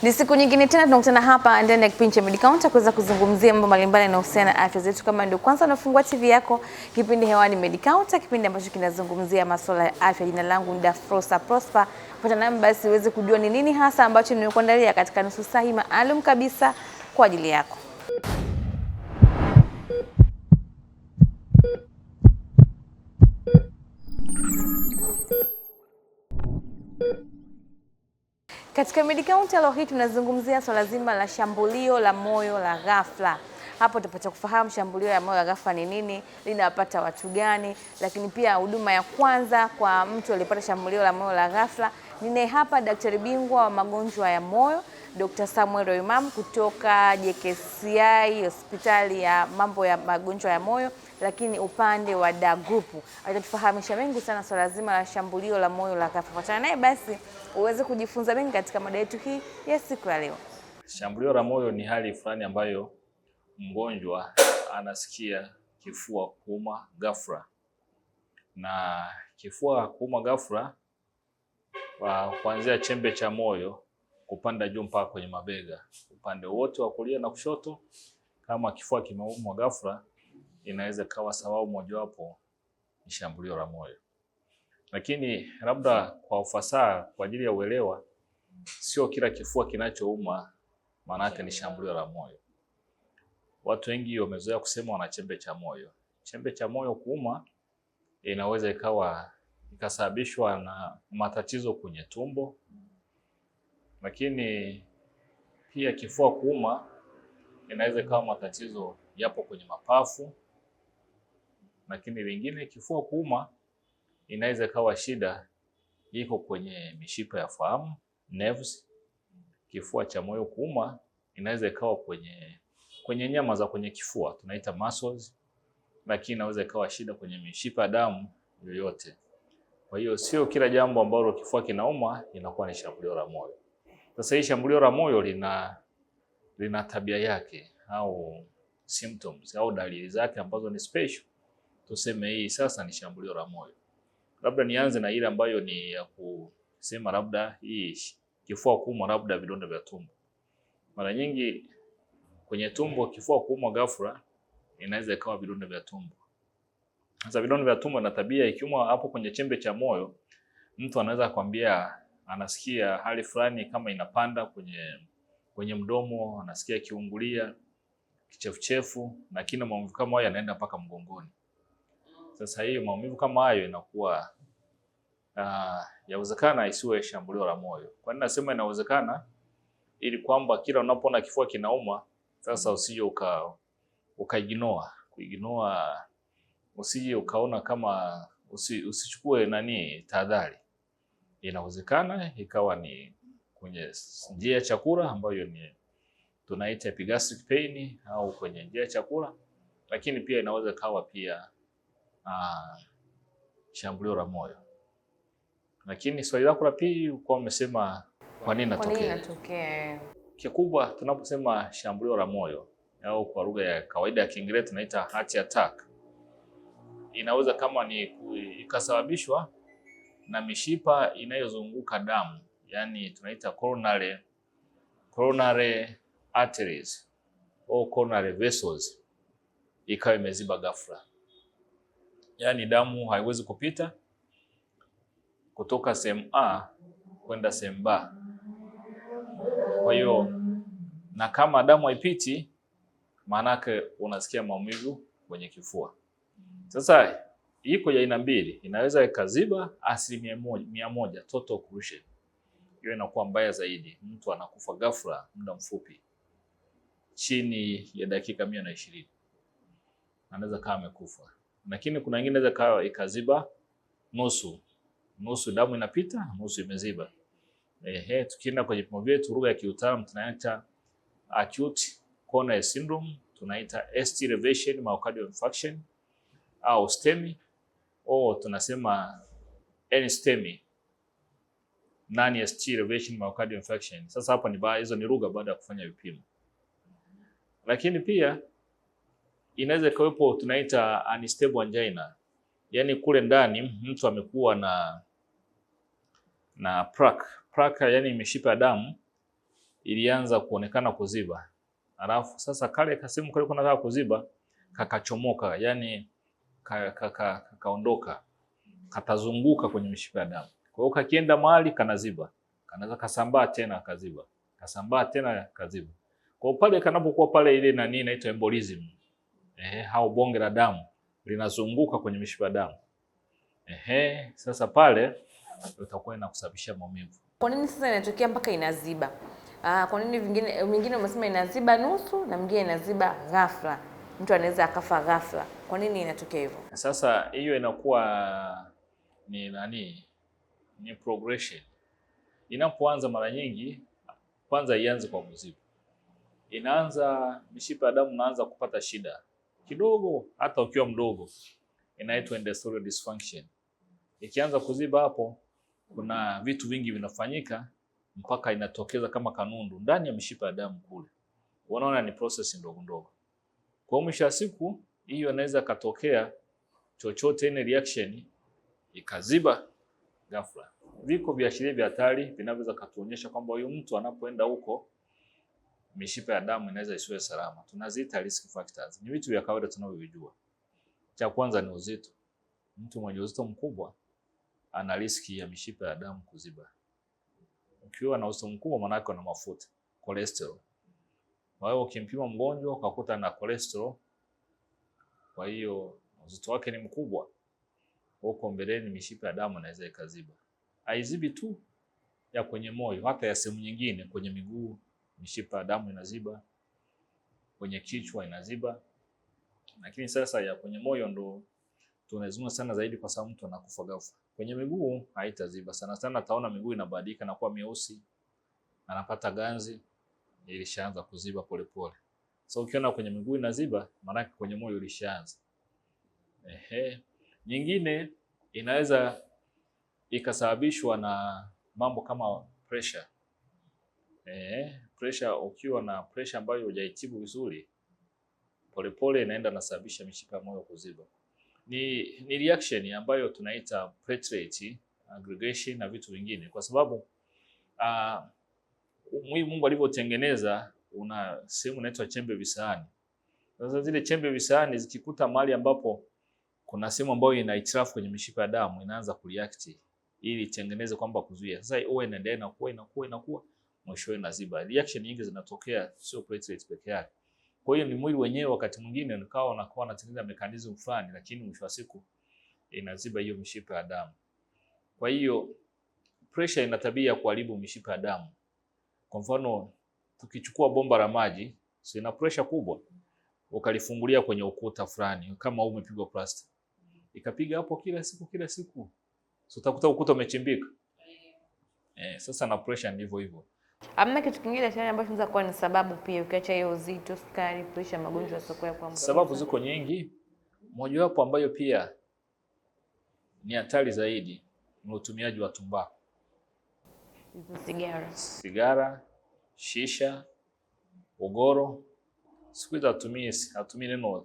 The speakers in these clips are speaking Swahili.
Ni siku nyingine tena tunakutana hapa ndani ya kipindi cha Medicounter kuweza kuzungumzia mambo mbalimbali yanayohusiana na afya zetu. Kama ndio kwanza unafungua TV yako, kipindi hewani Medicounter, kipindi ambacho kinazungumzia masuala ya afya. Jina langu ni Dafrosa Prosper. Fuata nami basi uweze kujua ni nini hasa ambacho nimekuandalia katika nusu saa hii maalum kabisa kwa ajili yako. Katika Medicounter leo hii tunazungumzia swala zima la shambulio la moyo la ghafla. Hapo tutapata kufahamu shambulio la moyo la ghafla ni nini, linapata watu gani, lakini pia huduma ya kwanza kwa mtu aliyepata shambulio la moyo la ghafla. Ninaye hapa daktari bingwa wa magonjwa ya moyo, Dr. Samuel Oimam kutoka JKCI hospitali ya mambo ya magonjwa ya moyo, lakini upande wa Da Group. Atatufahamisha mengi sana swala zima la shambulio la moyo la ghafla. Fuatana naye basi uweze kujifunza mengi katika mada yetu hii ya siku ya leo. Shambulio la moyo ni hali fulani ambayo mgonjwa anasikia kifua kuuma ghafla. Na kifua kuuma ghafla kuanzia chembe cha moyo kupanda juu mpaka kwenye mabega, upande wote wa kulia na kushoto. Kama kifua kimeuma ghafla, inaweza kawa sababu mojawapo ni shambulio la moyo. Lakini labda kwa ufasaha, kwa ajili ya uelewa, sio kila kifua kinachouma maana yake ni shambulio la moyo. Watu wengi wamezoea kusema wana chembe cha moyo. Chembe cha moyo kuuma inaweza ikasababishwa na matatizo kwenye tumbo. Lakini pia kifua kuuma inaweza ikawa matatizo yapo kwenye mapafu. Lakini vingine kifua kuuma inaweza ikawa shida iko kwenye mishipa ya fahamu, nerves. Kifua cha moyo kuuma inaweza ikawa kwenye nyama za kwenye kifua, tunaita muscles. Lakini inaweza ikawa shida kwenye mishipa ya damu yoyote. Kwa hiyo sio kila jambo ambalo kifua kinauma inakuwa ni shambulio la moyo. Sasa hii shambulio la moyo lina tabia yake au symptoms au dalili zake ambazo ni special. Tuseme hii sasa ni shambulio la moyo. Labda nianze na ile ambayo ni ya kusema labda hii kifua kuuma labda vidonda vya tumbo. Mara nyingi kwenye tumbo kifua kuuma ghafla inaweza ikawa vidonda vya tumbo. Sasa vidonda vya tumbo na tabia ikiuma hapo kwenye chembe cha moyo, mtu anaweza kwambia anasikia hali fulani kama inapanda kwenye mdomo, anasikia kiungulia, kichefuchefu, na kina maumivu kama hayo yanaenda mpaka mgongoni. Sasa hiyo maumivu kama hayo inakuwa yawezekana isiwe shambulio la moyo. Kwa nini nasema inawezekana? Ili kwamba kila unapoona kifua kinauma, sasa usije ukaignore, usije ukaona kama usichukue tahadhari. Inawezekana ikawa ni kwenye njia ya chakula ambayo tunaita epigastric pain au kwenye njia ya chakula, lakini pia inaweza kawa pia shambulio la moyo. Lakini swali lako la pili kwa umesema kwa nini inatokea? Kikubwa tunaposema shambulio la moyo au kwa lugha ya kawaida ya Kiingereza tunaita heart attack, inaweza kama ni ikasababishwa na mishipa inayozunguka damu, yani tunaita coronary arteries au coronary vessels, ikawa imeziba ghafla. Yani damu haiwezi kupita kutoka sehemu A kwenda sehemu B. Kwa hiyo na kama damu haipiti, maana yake unasikia maumivu kwenye kifua. Sasa iko ya aina mbili, inaweza ikaziba 100% total occlusion. Hiyo inakuwa mbaya zaidi, mtu anakufa ghafla muda mfupi, chini ya dakika 120 anaweza kama amekufa. Lakini kuna nyingine inaweza ikaziba nusu damu inapita, nusu imeziba. Tukienda kwenye vipimo vyetu lugha ya kiutaalamu tunaita acute coronary syndrome, tunaita ST elevation myocardial infarction au STEMI, au tunasema NSTEMI, non-ST elevation myocardial infarction. Sasa hapa hizo ni lugha baada ya kufanya vipimo. Lakini pia inaweza kuwepo tunaita unstable angina, yani kule ndani mtu amekuwa na plaque, yani mishipa ya damu ilianza kuonekana kuziba. Alafu sasa kale kasehemu kale kunataka kuziba kakachomoka, yani kaondoka, katazunguka kwenye mishipa ya damu. Kwa hiyo kakienda mahali kanaziba, kanaweza kasambaa tena kaziba, kasambaa tena kaziba. Kwa hiyo pale kanapokuwa pale ile nani inaitwa embolism, au bonge la damu linazunguka kwenye mishipa ya damu. Sasa pale utakuwa inakusababisha maumivu. Kwa nini sasa inatokea mpaka inaziba? Kwa nini mingine umesema inaziba nusu na mingine inaziba ghafla? Mtu anaweza akafa ghafla. Kwa nini inatokea hivyo? Sasa hiyo inakuwa ni progression. Inapoanza mara nyingi, kwanza ianze kwa kuziba. Inaanza mishipa ya damu inaanza kupata shida kidogo, hata ukiwa mdogo, inaitwa endothelial dysfunction. Ikianza kuziba hapo, kuna vitu vingi vinafanyika mpaka inatokeza kama kanundu ndani ya mishipa ya damu kule. Unaona ni process ndogo ndogo. Kwa mwisho wa siku hiyo inaweza katokea chochote, ile reaction ikaziba ghafla. Viko viashiria vya hatari vinaweza katuonyesha kwamba huyu mtu anapoenda huko mishipa ya damu inaweza isiwe salama. Tunaziita risk factors. Ni vitu vya kawaida tunavyojua. Cha kwanza ni uzito. Mtu mwenye uzito mkubwa ana riski ya mishipa ya damu kuziba. Ukiwa na uzito mkubwa maana yake una mafuta, cholesterol. Kwa hiyo ukimpima mgonjwa ukakuta na cholesterol, kwa hiyo uzito wake ni mkubwa, huko mbeleni mishipa ya damu inaweza ikaziba. Haizibi tu ya kwenye moyo, hata ya sehemu nyingine, kwenye miguu mishipa ya damu inaziba, kwenye kichwa inaziba. Lakini sasa ya kwenye moyo ndo tunazungumza sana zaidi kwa sababu mtu anakufa ghafla. Kwenye miguu haitaziba. Sana sana taona miguu inabadilika na kuwa mieusi, anapata ganzi, ilishaanza kuziba polepole. So ukiona kwenye miguu inaziba, maana kwenye moyo ilishaanza. Nyingine inaweza ikasababishwa na mambo kama pressure. Pressure, ukiwa na pressure ambayo hujaitibu vizuri, polepole inaenda nasababisha mishipa ya moyo kuziba. Ni reaction ambayo tunaita platelet aggregation na vitu vingine, kwa sababu mwili Mungu alivyotengeneza una sehemu inaitwa chembe visahani. Sasa zile chembe visahani zikikuta mahali ambapo kuna sehemu ambayo ina hitilafu kwenye mishipa ya damu, inaanza kureact ili itengeneze kwamba kuzuia. Sasa huwa inaendelea inakuwa mwisho inaziba. Reaction nyingi zinatokea, sio platelet peke yake. Kwa hiyo ni mwili wenyewe wakati mwingine unakuwa unatengeneza mechanism fulani, lakini mwisho wa siku inaziba hiyo mishipa ya damu. Kwa hiyo pressure ina tabia ya kuharibu mishipa ya damu. Kwa mfano tukichukua bomba la maji, so ina pressure kubwa, ukalifungulia kwenye ukuta fulani kama umepigwa plasta, ikapiga hapo kila siku, so utakuta ukuta umechimbika. Sasa na pressure ndivyo hivyo. Hamna kitu kingine tena ambacho kinaweza kuwa ni sababu pia, ukiacha hiyo uzito, sukari, pressure, magonjwa ya soko ya kuambukiza? Sababu ziko nyingi. Mojawapo ambayo pia ni hatari zaidi ni utumiaji wa tumbaku. Sigara, shisha, ugoro. Siku hizi hatumii neno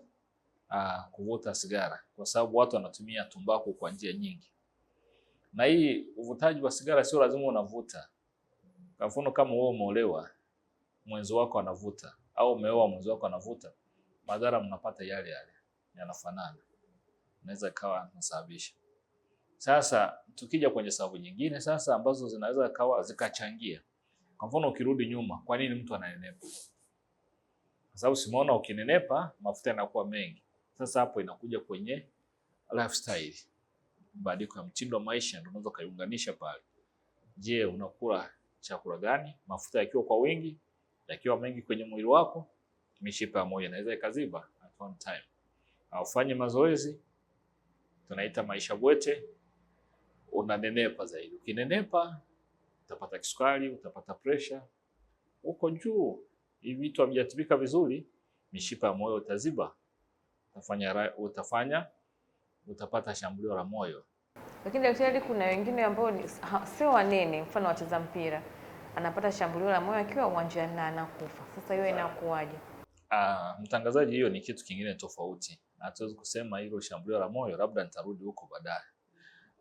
kuvuta sigara, kwa sababu watu wanatumia tumbaku kwa njia nyingi. Na hii uvutaji wa sigara sio lazima unavuta. Kwa mfano kama wewe umeolewa, mwenzi wako anavuta, au umeoa mwenzi wako anavuta, madhara mnapata yale yanafanana. Inaweza kawa nasababisha. Sasa tukija kwenye sababu nyingine sasa ambazo zinaweza kawa zikachangia. Kwa mfano ukirudi nyuma, kwa nini mtu ananenepa? Kwa sababu simuona ukinenepa mafuta yanakuwa mengi. Sasa hapo inakuja kwenye lifestyle. Mabadiliko ya mtindo wa maisha ndio unaweza kaiunganisha pale. Je, unakula chakula gani? Mafuta yakiwa kwa wingi, yakiwa mengi kwenye mwili wako, mishipa ya moyo inaweza ikaziba at one time. Au fanye mazoezi, tunaita maisha bwete, unanenepa zaidi. Ukinenepa utapata kisukari, utapata pressure uko juu. Hivi vitu havijatibika vizuri, mishipa ya moyo itaziba. Utapata shambulio la moyo. Lakini daktari, kuna wengine ambao sio wanene, mfano wacheza mpira, anapata shambulio la moyo akiwa uwanjani na anakufa. Sasa hiyo inakuwaje? Mtangazaji, hiyo ni kitu kingine tofauti. Hatuwezi kusema hilo shambulio la moyo, labda nitarudi huko baadaye.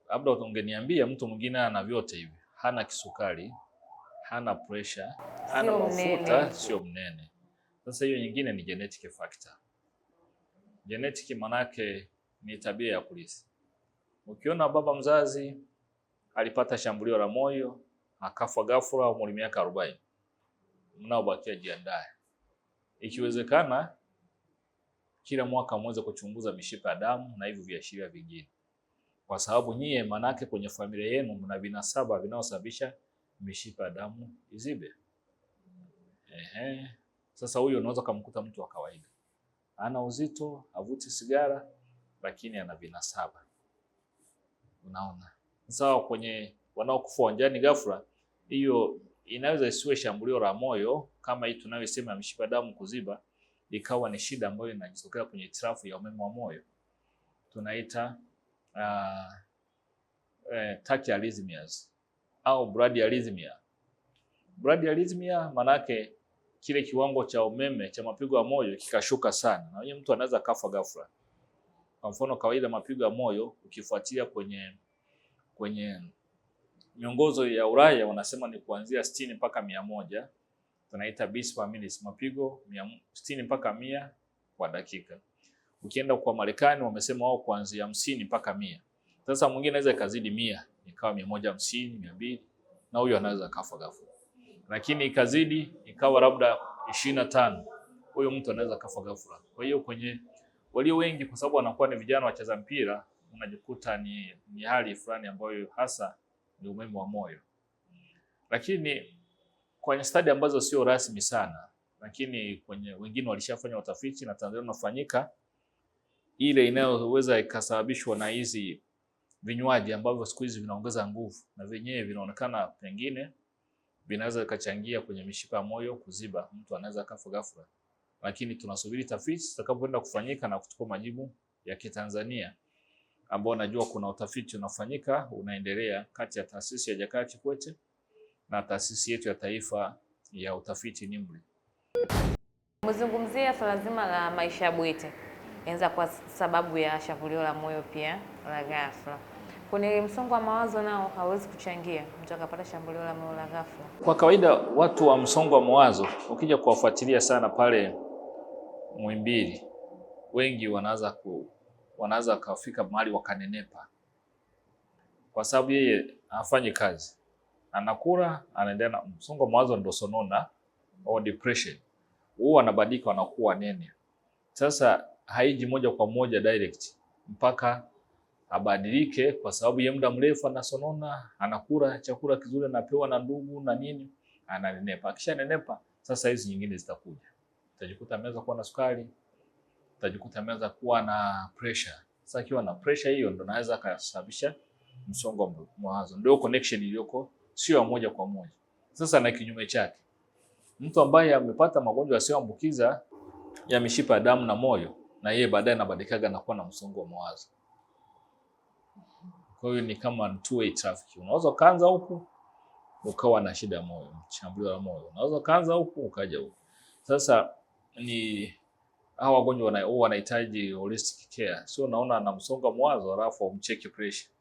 Labda ungeniambia mtu mwingine ana vyote hivi, hana kisukari, hana pressure, hana mafuta, sio mnene. Sasa hiyo nyingine ni genetic factor. Genetic manake ni tabia ya kulisi. Ukiona baba mzazi alipata shambulio la moyo akafa ghafla umri miaka 40, mnaobakia jiandae. Ikiwezekana kila mwaka muweze kuchunguza mishipa ya damu na hivyo viashiria vingine, kwa sababu nyie manake kwenye familia yenu mna vinasaba vinaosababisha mishipa ya damu izibe. Sasa huyo unaweza kumkuta mtu wa kawaida, ana uzito, havuti sigara, lakini ana vinasaba. Unaona? Sasa kwenye wanaokufa uwanjani ghafla, hiyo inaweza isiwe shambulio la moyo kama hii tunayosema mishipa damu kuziba, ikawa ni shida ambayo inajitokeza kwenye hitilafu ya umeme wa moyo. Tunaita tachyarrhythmias au bradyarrhythmia. Bradyarrhythmia manake kile kiwango cha umeme cha mapigo ya moyo kikashuka sana, na huyo mtu anaweza kafa ghafla. Kwa mfano kawaida mapigo ya moyo ukifuatia kwenye miongozo ya Ulaya wanasema ni kuanzia 60 mpaka 100, tunaita beats per minute, mapigo 60 mpaka 100 kwa dakika. Ukienda kwa Marekani wamesema wao kuanzia 50 mpaka 100. Sasa mwingine anaweza ikazidi 100, ikawa 150, 200, na huyo anaweza kafa ghafla. Lakini ikazidi ikawa labda 25, huyo mtu anaweza kafa ghafla. Kwa hiyo kwenye walio wengi, kwa sababu wanakuwa ni vijana wacheza mpira, unajikuta ni hali fulani ambayo hasa ni umeme wa moyo. Lakini kwenye stadi ambazo sio rasmi sana, lakini kwenye wengine walishafanya utafiti na Tanzania unafanyika, ile inayoweza ikasababishwa na hizi vinywaji ambavyo siku hizi vinaongeza nguvu na vyenyewe vinaonekana pengine vinaweza ikachangia kwenye mishipa ya moyo kuziba, mtu anaweza kafa ghafla. Lakini tunasubiri tafiti zitakapoenda kufanyika na kutupa majibu ya Kitanzania, ambao najua kuna utafiti unafanyika unaendelea kati ya taasisi ya Jakaya Kikwete na taasisi yetu ya taifa ya utafiti NIMR. Mzungumzia swala zima la maisha ya bwete, inaweza kwa sababu ya shambulio la moyo pia la ghafla. Kwenye msongo wa mawazo nao hawezi kuchangia mtu akapata shambulio la moyo la ghafla. Kwa kawaida watu wa msongo wa mawazo ukija kuwafuatilia sana pale Muhimbili, wengi wanaanza kufika mahali wakanenepa, kwa sababu yeye hafanyi kazi, anakula, anaendelea na msongo wa mawazo, ndio sonona au depression. Huo anabadilika, anakuwa nene. Sasa haiji moja kwa moja direct mpaka abadilike, kwa sababu ya muda mrefu anasonona, anakula chakula kizuri anapewa na ndugu na nini, ananenepa. Akisha nenepa, sasa hizi nyingine zitakuja. Utajikuta ameanza kuwa na sukari, utajikuta ameanza kuwa na pressure. Sasa akiwa na pressure hiyo ndio naweza kusababisha msongo wa mawazo. Ndio connection iliyoko, sio moja kwa moja. Sasa na kinyume chake, mtu ambaye amepata magonjwa yasiyoambukiza ya mishipa ya damu na moyo, na yeye baadaye anabadilikaga na kuwa na msongo wa mawazo. Kwa hiyo ni kama two-way traffic. Unaweza kaanza huku ukawa na shida ya moyo, shambulio la moyo. Unaweza kaanza huku ukaja huku. Sasa ni hawa wagonjwa wanahitaji holistic care. Sio unaona na msongo wa mawazo alafu umcheki pressure.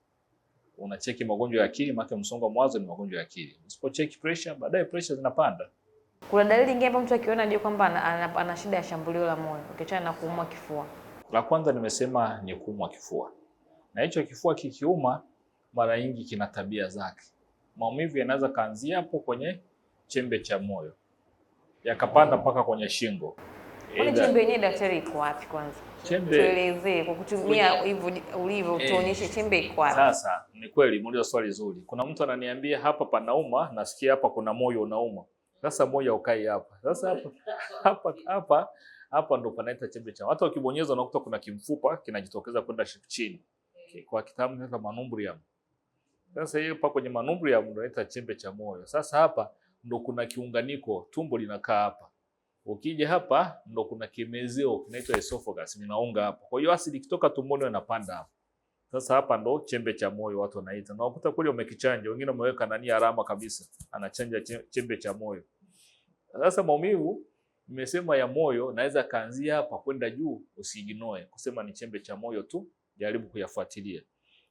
Unacheki magonjwa ya akili, maana msongo wa mawazo ni magonjwa ya akili. Usipocheki pressure, baadaye pressure zinapanda. Kuna dalili nyingine mtu akiona ndio kwamba ana shida ya shambulio la moyo, ukiachana na kuumwa kifua? La kwanza nimesema ni kuumwa kifua. Na hicho kifua kikiuma mara nyingi kina tabia zake. Maumivu yanaweza kaanzia hapo kwenye chembe cha moyo, yakapanda mpaka kwenye shingo. Kwa chembe yenyewe daktari iko wapi kwanza? Tuelezee kwa kutumia hivyo ulivyo, tuonyeshe chembe iko wapi. Sasa ni kweli muuliza swali zuri. Kuna mtu ananiambia hapa panauma, nasikia hapa kuna moyo unauma. Sasa moyo ukai hapa. Sasa hapa ndo panaita chembe cha. Hata ukibonyeza unakuta kuna kimfupa kinajitokeza kwenda chini. Kwa kitabu inaitwa manubrium. Sasa hiyo hapa kwenye manubrium ndo inaitwa chembe cha moyo. Sasa hapa ndo kuna kiunganiko, tumbo linakaa hapa. Ukija hapa ndo kuna kimezeo kinaitwa esophagus, linaunga hapa. Kwa hiyo asidi ikitoka tumboni inapanda hapa. Sasa hapa ndo chembe cha moyo watu wanaita. Na ukuta kule umekichanja, wengine wameweka nani alama kabisa, anachanja chembe cha moyo. Sasa maumivu nimesema ya moyo naweza kaanzia hapa kwenda juu, usiiginoe kusema ni chembe cha moyo tu, jaribu kuyafuatilia.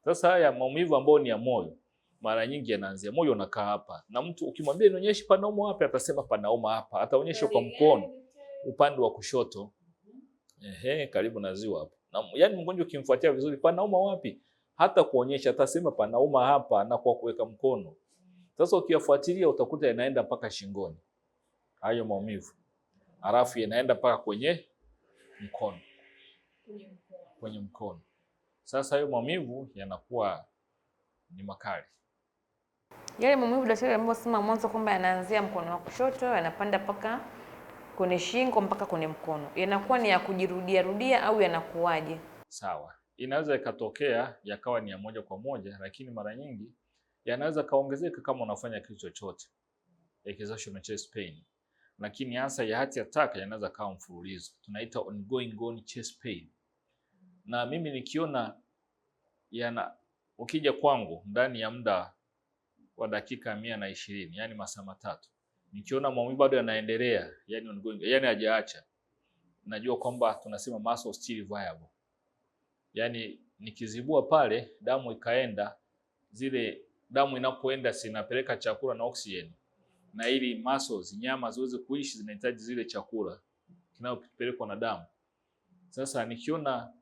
Sasa haya maumivu ambayo ni ya moyo mara nyingi yanaanzia moyo unakaa hapa. Na mtu ukimwambia nionyeshe panauma wapi, atasema panauma hapa. Ataonyesha kwa mkono upande wa kushoto. Karibu na ziwa hapo. Na yani mgonjwa ukimfuatia vizuri, panauma wapi? Hata kuonyesha, atasema panauma hapa na kwa kuweka mkono. Sasa ukiyafuatilia utakuta yanaenda mpaka shingoni. Hayo maumivu. Halafu yanaenda mpaka kwenye mkono. Kwenye mkono. Sasa hayo maumivu yanakuwa ni makali. Yale maumivu daktari amesema mwanzo kwamba yanaanzia mkono wa kushoto, yanapanda mpaka kwenye shingo mpaka kwenye mkono. Yanakuwa ni ya kujirudia rudia au yanakuwaje? Sawa. Inaweza ikatokea yakawa ni ya moja kwa moja, lakini mara nyingi yanaweza kaongezeka kama unafanya kitu chochote. Exertional chest pain. Lakini hasa ya heart attack yanaweza kawa mfululizo. Tunaita ongoing chest pain. Na mimi nikiona ukija kwangu ndani ya muda wa dakika 120, yani masaa 3, nikiona maumivu bado yanaendelea, yani ongoing, yani hajaacha, najua kwamba tunasema muscle still viable. Yani nikizibua pale, damu ikaenda, zile damu inapoenda sinapeleka chakula na oxygen, na ili muscles, nyama ziweze kuishi, zinahitaji zile chakula kinayopelekwa na damu. Sasa nikiona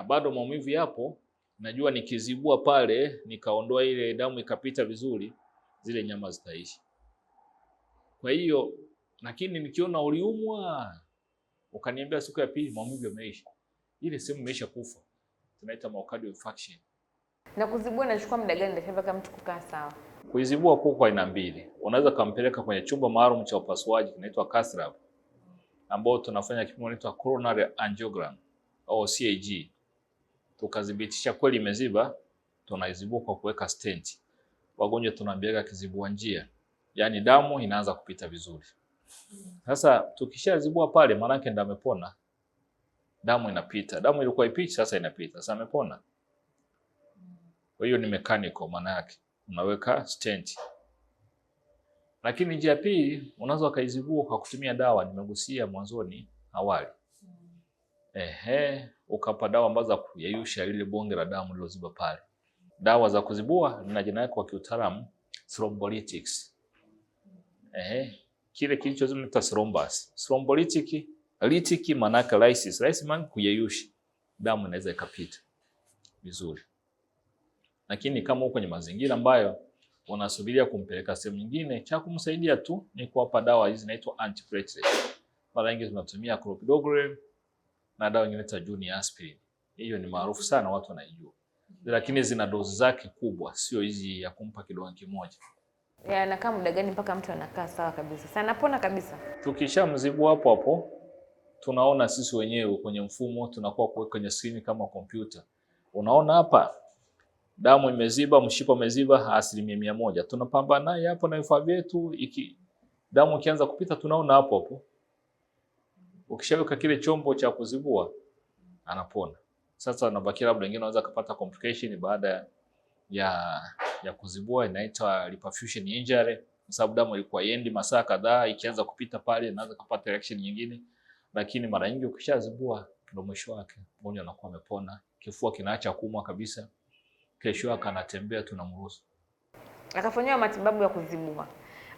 bado maumivu yapo, najua nikizibua pale, nikaondoa ile damu ikapita vizuri, zile nyama zitaishi. Kwa hiyo, lakini nikiona uliumwa, ukaniambia siku ya pili maumivu yameisha, ile sehemu imeisha kufa, tunaita myocardial infarction. Na kuzibua inachukua muda gani mpaka mtu kukaa sawa? Kuizibua kwa aina mbili. Unaweza kumpeleka kwenye chumba maalum cha upasuaji kinaitwa cath lab, ambao tunafanya kipimo kinaitwa coronary angiogram au CAG. Tukadhibitisha kweli imeziba, tunaizibua kwa kuweka stent. Wagonjwa tunaambiaga kizibua njia, yani damu inaanza kupita vizuri. Sasa tukishazibua pale, maana yake ndio amepona. Damu inapita. Damu ilikuwa ipiti, sasa inapita. Sasa amepona. Kwa hiyo ni mechanical, maana yake unaweka stent. Lakini njia pili, unaweza kaizibua kwa kutumia dawa, nimegusia mwanzoni awali. Ukapa dawa ambazo za kuyeyusha lile bonge la damu liloziba pale. Dawa za kuzibua lina jina yake kwa kiutaalamu thrombolytics. Kile kilichoziba thrombus. Thrombolytic, lytic maana yake lysis. Lysis maana kuyeyusha. Damu inaweza ikapita vizuri. Lakini kama uko kwenye mazingira ambayo unasubiria kumpeleka sehemu nyingine, cha kumsaidia tu ni kuwapa dawa hizi zinaitwa antiplatelet. Mara nyingi tunatumia clopidogrel na dawa nyingine inaitwa Junior aspirin. Hiyo ni maarufu sana, watu wanaijua. Lakini zina dozi zake kubwa, sio hizi ya kumpa kidonge kimoja. Anakaa muda gani mpaka mtu anakaa sawa kabisa? Sasa anapona kabisa. Tukishamzibua hapo hapo, tunaona sisi wenyewe kwenye mfumo, tunakuwa kuweka kwenye screen kama kompyuta. Unaona hapa damu imeziba, mshipa umeziba 100%. Tunapambana naye hapo na vifaa vyetu, damu ikianza kupita tunaona hapo hapo. Ukishaweka kile chombo cha kuzibua, anapona. Sasa anabaki labda wengine wanaweza kupata complication baada ya kuzibua, inaitwa reperfusion injury, kwa sababu damu ilikuwa yendi masaa kadhaa, ikianza kupita pale anaweza kupata reaction nyingine. Lakini mara nyingi ukishazibua ndio mwisho wake, mgonjwa anakuwa amepona, kifua kinaacha kuuma kabisa, kesho yake anatembea, tunamruhusu. Akafanywa matibabu ya kuzibua,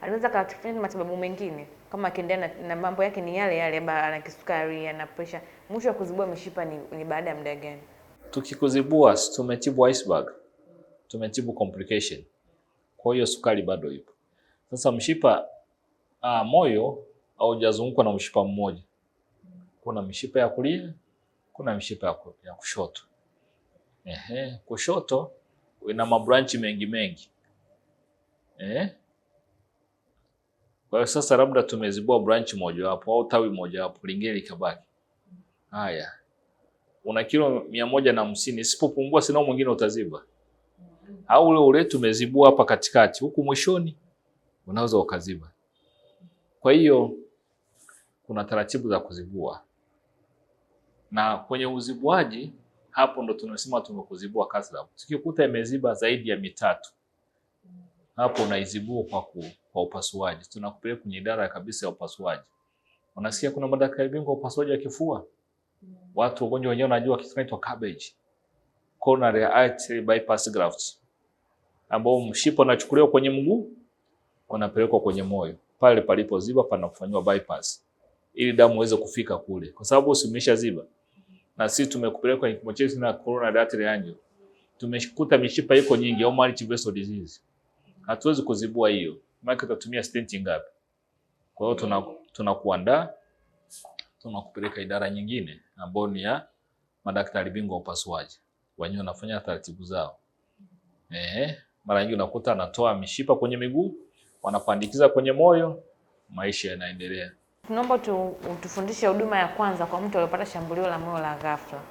anaweza kufanya matibabu mengine kama akiendelea na mambo yake ni yale yale, ana kisukari, ana pressure. Mwisho wa kuzibua mishipa ni baada ya muda gani? Tukikuzibua tumetibu iceberg, tumetibu complication. Kwa hiyo sukari bado ipo. Sasa mshipa moyo haujazungukwa na mshipa mmoja. Kuna mishipa ya kulia, kuna mishipa ya kushoto. Kushoto ina mabranchi mengi. Kwa hiyo sasa labda tumezibua branch moja hapo au tawi moja hapo, lingine likabaki. Haya. Una kilo 150, isipopungua sina mwingine utaziba. Au ule tumezibua hapa katikati, huku mwishoni unaweza ukaziba. Kwa hiyo kuna taratibu za kuzibua. Na kwenye uzibuaji hapo ndo tunasema tumekuzibua cath lab. Tukikuta imeziba zaidi ya 3, hapo unaizibua kwa upasuaji. Tunakupeleka kwenye idara kabisa ya upasuaji. Unasikia kuna madaktari bingwa upasuaji wa kifua. Watu wagonjwa wenyewe wanajua kitu kinaitwa CABG, coronary artery bypass graft. ambao mshipa unachukuliwa kwenye mguu unapelekwa kwenye moyo. Pale palipoziba panafanywa bypass ili damu iweze kufika kule. Kwa sababu usimesha ziba. Na sisi tumekupeleka kwenye kipimo chetu na coronary artery angio. Tumeshikuta mishipa iko nyingi au multivessel disease. Hatuwezi kuzibua hiyo. Maana tutatumia stent ngapi? Kwa hiyo tunakuandaa tunakupeleka idara nyingine ambayo ni ya madaktari bingwa upasuaji. Wenyewe wanafanya taratibu zao. Mara nyingi unakuta anatoa mishipa kwenye miguu, wanapandikiza kwenye moyo, maisha yanaendelea. Tunaomba tufundishe huduma ya kwanza kwa mtu aliyopata shambulio la moyo la ghafla.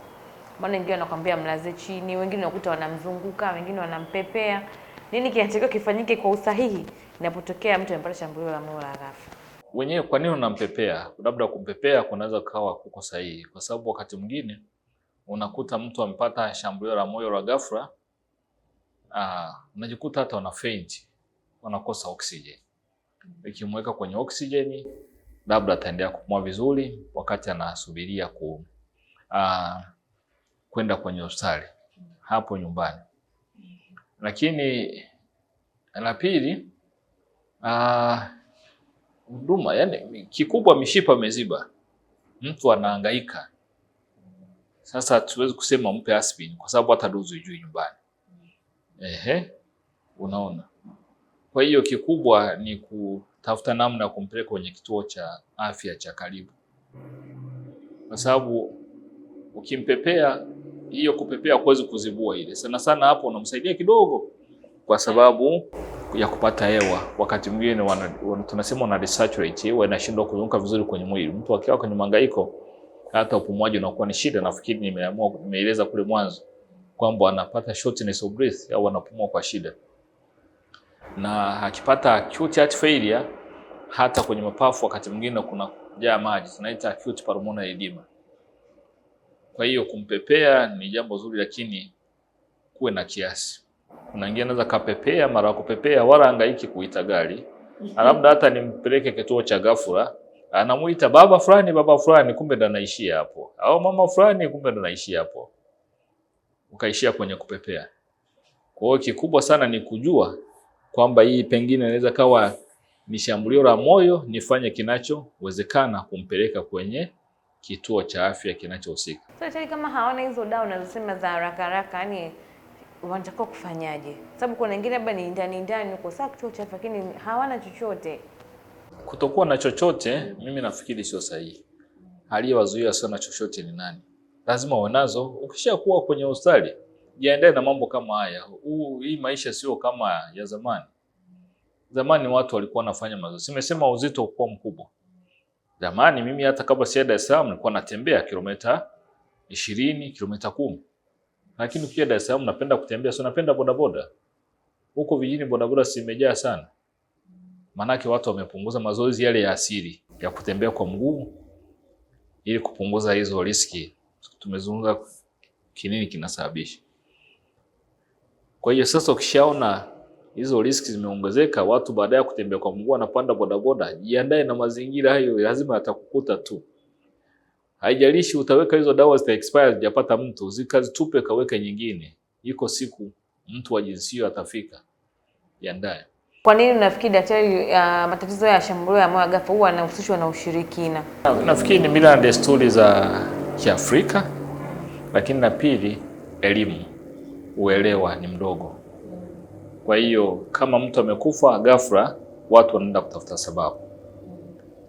Maana wengine wanakuambia mlaze chini, wengine wakuta wanamzunguka, wengine wanampepea. Nini kinatakiwa kifanyike kwa usahihi inapotokea mtu amepata shambulio la moyo la ghafla? Wenyewe kwa nini unampepea? Labda kumpepea kunaweza kuwa kuko sahihi, kwa sababu wakati mwingine unakuta mtu amepata shambulio la moyo la ghafla, unajikuta hata wana faint, wanakosa oxygen. Ikimweka kwenye oxygen, labda ataendelea kupumua vizuri wakati anasubiria kwenda kwenye hospitali hapo nyumbani. Lakini la pili, huduma, yani kikubwa mishipa imeziba, mtu anahangaika. Sasa tuwezi kusema mpe aspirin kwa sababu hata dozi hujui nyumbani. Unaona. Kwa hiyo kikubwa ni kutafuta namna ya kumpeleka kwenye kituo cha afya cha karibu. Kwa sababu ukimpepea, hiyo kupepea huwezi kuzibua ile. Sana sana hapo unamsaidia kidogo kwa sababu ya kupata hewa. Wakati mwingine tunasema wana desaturate, hewa inashindwa kuzunguka vizuri kwenye mwili. Mtu akiwa kwenye mahangaiko hata upumuaji unakuwa ni shida. Nafikiri nimeeleza kule mwanzo kwamba anapata shortness of breath au anapumua kwa shida. Na akipata acute heart failure, hata kwenye mapafu wakati mwingine kuna jaa maji, tunaita acute pulmonary edema. Kwa hiyo kumpepea ni jambo zuri, lakini kuwe na kiasi. Kuna wengine anaweza kapepea, mara kupepea wala hangaiki kuita gari. Labda hata nimpeleke kituo cha ghafla, anamuita baba fulani, kumbe ndo anaishia hapo. Au mama fulani, kumbe ndo anaishia hapo. Ukaishia kwenye kupepea. Kwa hiyo kikubwa sana ni kujua kwamba hii pengine inaweza kawa ni shambulio la moyo, nifanye kinachowezekana kumpeleka kwenye kituo cha afya kinachohusika. Sasa kama hawana hizo dawa unazosema za haraka, yani wanatakiwa kufanyaje? Sababu kuna wengine labda ni ndani uko sawa kituo cha afya lakini hawana chochote. Kutokuwa na chochote mimi nafikiri sio sahihi. Aliyewazuia sana chochote ni nani? Lazima wanazo. Ukishakuwa kwenye hospitali, jiandae na mambo kama haya. Hii maisha sio kama ya zamani. Zamani watu walikuwa wanafanya mazoezi. Nimesema uzito ukua mkubwa. Zamani mimi hata kabla sienda Dar es Salaam nilikuwa natembea kilomita 20, kilomita 10. Lakini pia Dar es Salaam napenda kutembea, sio napenda bodaboda. Huko vijijini bodaboda simejaa sana. Manake watu wamepunguza mazoezi yale ya asili ya kutembea kwa mguu ili kupunguza hizo riski. Tumezungumza kinini kinasababisha. Kwa hiyo sasa ukishaona hizo riski zimeongezeka, watu baada ya kutembea kwa mguu wanapanda bodaboda, jiandae na mazingira hayo, lazima atakukuta tu. Haijalishi utaweka hizo dawa zita expire hujapata mtu, zikazitupe kaweka nyingine. Iko siku mtu wa jinsia atafika. Jiandae. Kwa nini unafikiri daktari matatizo ya shambulio ya moyo ghafla huwa yanahusishwa na ushirikina? Nafikiri ni mila na desturi za Kiafrika, lakini na pili elimu, uelewa ni mdogo. Kwa hiyo kama mtu amekufa ghafla, watu wanaenda kutafuta sababu.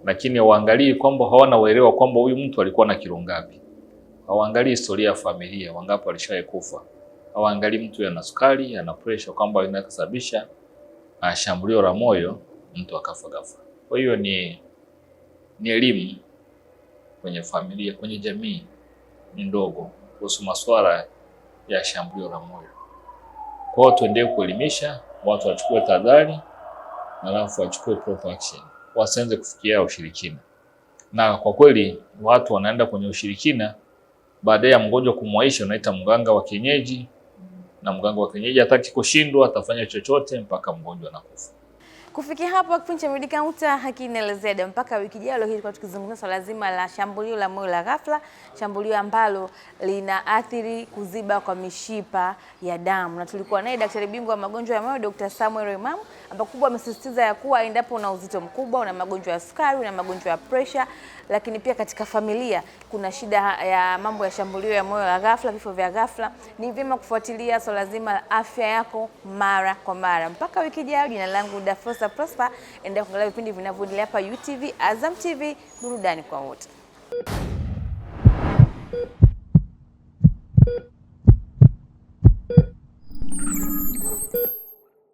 Lakini waangalie kwamba hawana uelewa kwamba huyu mtu alikuwa na kilo ngapi. Hawaangalie historia ya familia, wangapi alishaye kufa. Hawaangalie mtu ana sukari, ana pressure kwamba inaweza kusababisha shambulio la moyo mtu akafa ghafla. Kwa hiyo ni elimu kwenye familia, kwenye jamii ni ndogo kuhusu masuala ya shambulio la moyo. Kwa hiyo tuendelee kuelimisha watu, wachukue tahadhari na alafu wachukue proper action. Wasianze kufikia ushirikina. Na kwa kweli watu wanaenda kwenye ushirikina baada ya mgonjwa kumwaisha, unaita mganga wa kienyeji, na mganga wa kienyeji hataki kushindwa, atafanya chochote mpaka mgonjwa anakufa. Kufikia hapo kipindi cha Medi Counter hakinaelezea mpaka wiki ijayo. Leo hii tulikuwa tukizungumzia swala zima la shambulio la moyo la ghafla, shambulio ambalo linaathiri kuziba kwa mishipa ya damu, na tulikuwa naye daktari bingwa wa magonjwa ya moyo Dr. Samuel Imam, ambapo kubwa amesisitiza ya kuwa endapo una uzito mkubwa, una magonjwa ya sukari, una magonjwa ya pressure, lakini pia katika familia kuna shida ya mambo ya shambulio ya moyo la ghafla, vifo vya ghafla, ni vyema kufuatilia swala zima la afya yako mara kwa mara. Mpaka wiki ijayo, jina langu Dafosa Prosper, endelea kuangalia vipindi vinavyoendelea hapa UTV, Azam TV, burudani kwa wote.